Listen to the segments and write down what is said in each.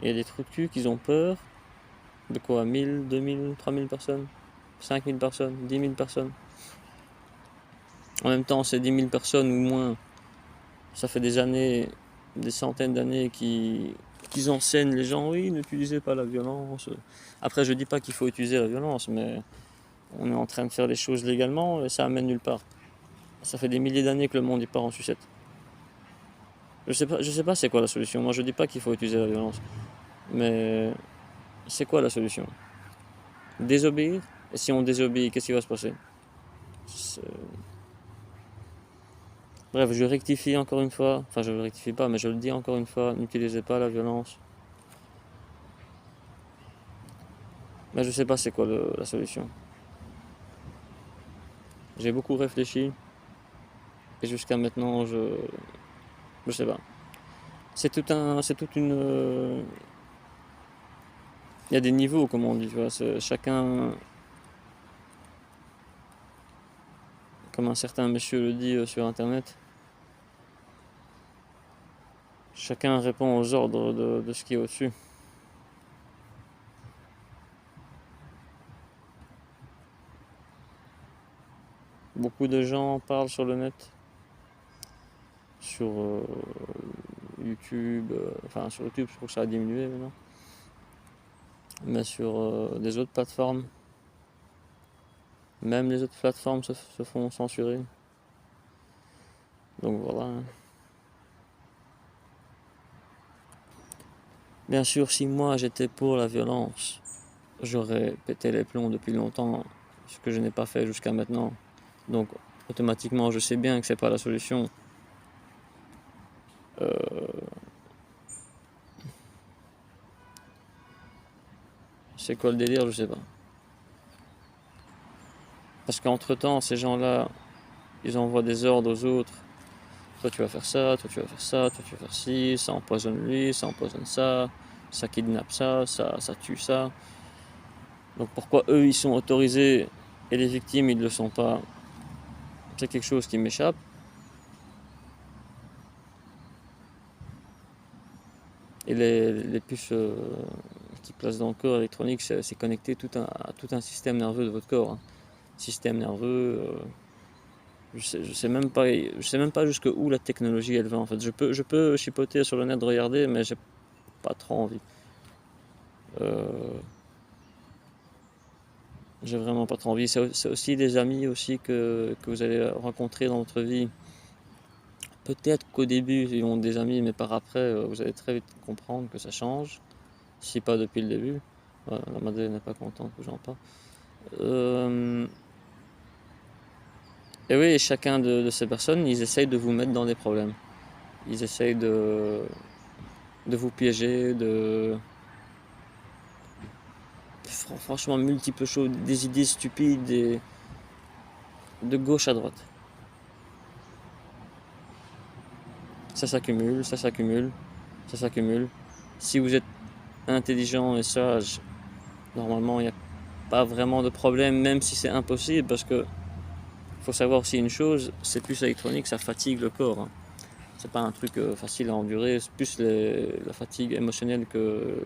Il y a des trucs qui ont peur de quoi? 1000, 2000, 3000 personnes, 5000 personnes, 10 000 personnes. En même temps, ces 10 000 personnes ou moins, ça fait des années, des centaines d'années qu'ils enseignent les gens, oui, n'utilisez pas la violence. Après, je dis pas qu'il faut utiliser la violence, mais on est en train de faire les choses légalement et ça amène nulle part. Ça fait des milliers d'années que le monde y part en sucette. Je sais pas c'est quoi la solution. Moi, je dis pas qu'il faut utiliser la violence, mais c'est quoi la solution? Désobéir? Et si on désobéit, qu'est-ce qui va se passer? C'est- Bref, je rectifie encore une fois. Enfin, je ne rectifie pas, mais je le dis encore une fois. N'utilisez pas la violence. Mais je sais pas c'est quoi la solution. J'ai beaucoup réfléchi et jusqu'à maintenant, je sais pas. C'est toute une. Il y a des niveaux, comme on dit. Tu vois, chacun, comme un certain monsieur le dit sur Internet, chacun répond aux ordres de ce qui est au-dessus. Beaucoup de gens parlent sur le net, sur YouTube, enfin sur YouTube, je trouve que ça a diminué maintenant, mais sur des autres plateformes, même les autres plateformes se font censurer. Donc voilà. Bien sûr, si moi j'étais pour la violence, j'aurais pété les plombs depuis longtemps, ce que je n'ai pas fait jusqu'à maintenant. Donc automatiquement, je sais bien que c'est pas la solution. C'est quoi le délire, je sais pas. Parce qu'entre-temps, ces gens-là, ils envoient des ordres aux autres. Toi tu vas faire ça, toi tu vas faire ça, toi tu vas faire ci, ça empoisonne lui, ça empoisonne ça kidnappe ça tue ça. Donc pourquoi eux ils sont autorisés et les victimes ils ne le sont pas? C'est quelque chose qui m'échappe. Et les puces qui placent dans le corps électronique, c'est connecté à tout un système nerveux de votre corps, hein. Système nerveux, je sais même pas jusque où la technologie elle va en fait. Je peux chipoter sur le net, de regarder, mais j'ai pas trop envie. Euh, J'ai vraiment pas trop envie. C'est aussi des amis aussi que vous allez rencontrer dans votre vie. Peut-être qu'au début, ils ont des amis, mais par après, vous allez très vite comprendre que ça change. Si pas depuis le début. Voilà, la Madeleine n'est pas contente que j'en parle. Euh, et oui, chacun de ces personnes, ils essayent de vous mettre dans des problèmes. Ils essayent de vous piéger, franchement, multiples choses, des idées stupides, de gauche à droite. Ça s'accumule, ça s'accumule, ça s'accumule. Si vous êtes intelligent et sage, normalement, il n'y a pas vraiment de problème, même si c'est impossible, parce que faut savoir aussi une chose, ces puces électroniques, ça fatigue le corps, hein. C'est pas un truc facile à endurer, c'est plus la fatigue émotionnelle que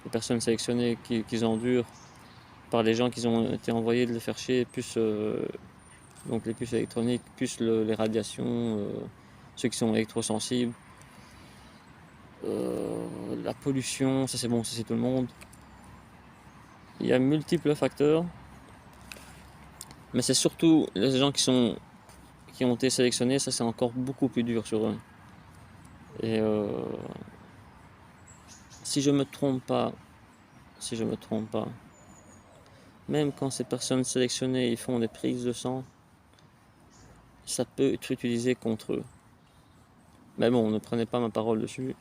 les personnes sélectionnées qu'ils endurent par les gens qui ont été envoyés de les faire chier, plus donc les puces électroniques, plus les radiations, ceux qui sont électrosensibles, la pollution, ça c'est bon, ça c'est tout le monde. Il y a multiples facteurs, mais c'est surtout les gens qui ont été sélectionnés, ça c'est encore beaucoup plus dur sur eux. Et si je me trompe pas, si je me trompe pas, même quand ces personnes sélectionnées ils font des prises de sang, ça peut être utilisé contre eux. Mais bon, ne prenez pas ma parole dessus.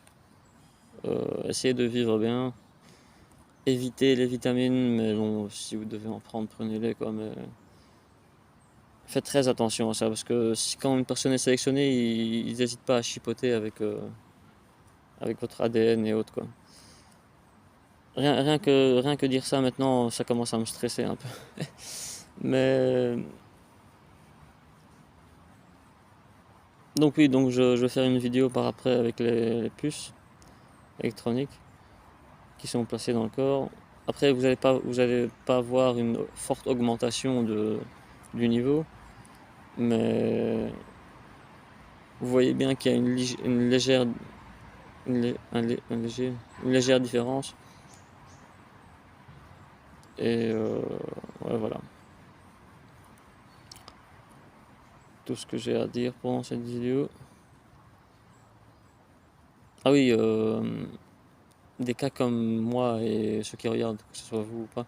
Essayez de vivre bien. Évitez les vitamines, mais bon, si vous devez en prendre, prenez-les quoi. Mais faites très attention à ça, parce que quand une personne est sélectionnée, ils n'hésitent pas à chipoter avec votre ADN et autres quoi. Rien que dire ça maintenant, ça commence à me stresser un peu. Mais donc oui, donc je vais faire une vidéo par après avec les puces électroniques. qui sont placés dans le corps. Après, vous allez pas avoir une forte augmentation du niveau, mais vous voyez bien qu'il y a une légère, une légère différence. Et ouais, voilà. Tout ce que j'ai à dire pendant cette vidéo. Ah oui, des cas comme moi et ceux qui regardent, que ce soit vous ou pas,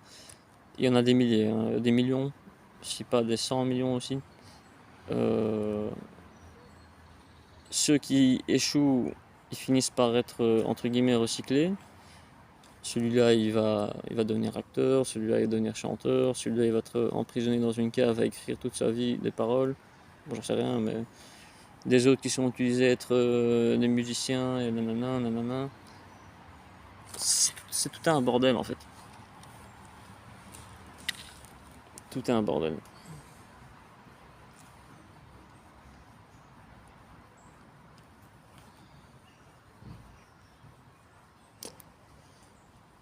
il y en a des milliers, hein, des millions, si pas des 100 millions aussi. Ceux qui échouent, ils finissent par être entre guillemets recyclés. Celui-là, il va devenir acteur, celui-là, il va devenir chanteur, celui-là, il va être emprisonné dans une cave à écrire toute sa vie des paroles. Bon, j'en sais rien, mais des autres qui sont utilisés à être des musiciens et nanana, nanana. C'est tout un bordel en fait. Tout est un bordel.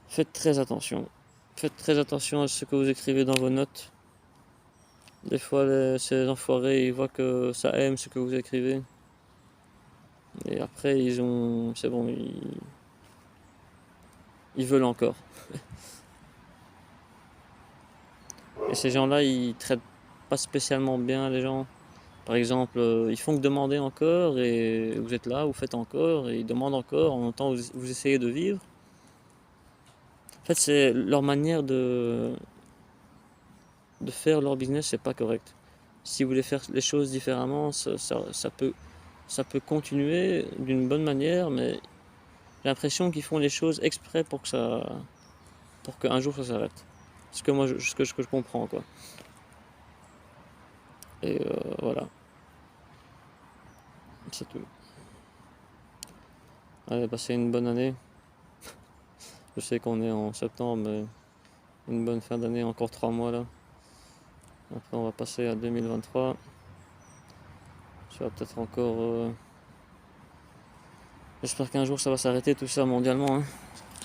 Faites très attention. Faites très attention à ce que vous écrivez dans vos notes. Des fois, ces enfoirés, ils voient que ça aime ce que vous écrivez. Et après, c'est bon, ils veulent encore. Et ces gens-là, ils traitent pas spécialement bien les gens. Par exemple, ils font que demander encore et vous êtes là, vous faites encore et ils demandent encore en même temps vous essayez de vivre. En fait, c'est leur manière de faire leur business, c'est pas correct. Si vous voulez faire les choses différemment, ça peut continuer d'une bonne manière, mais j'ai l'impression qu'ils font les choses exprès pour qu'un jour ça s'arrête. Ce que ce que je comprends, quoi. Et voilà, c'est tout. Allez, passez une bonne année. Je sais qu'on est en septembre, mais une bonne fin d'année, encore 3 mois là. Après, on va passer à 2023. Ça va peut-être encore. J'espère qu'un jour ça va s'arrêter tout ça mondialement, hein.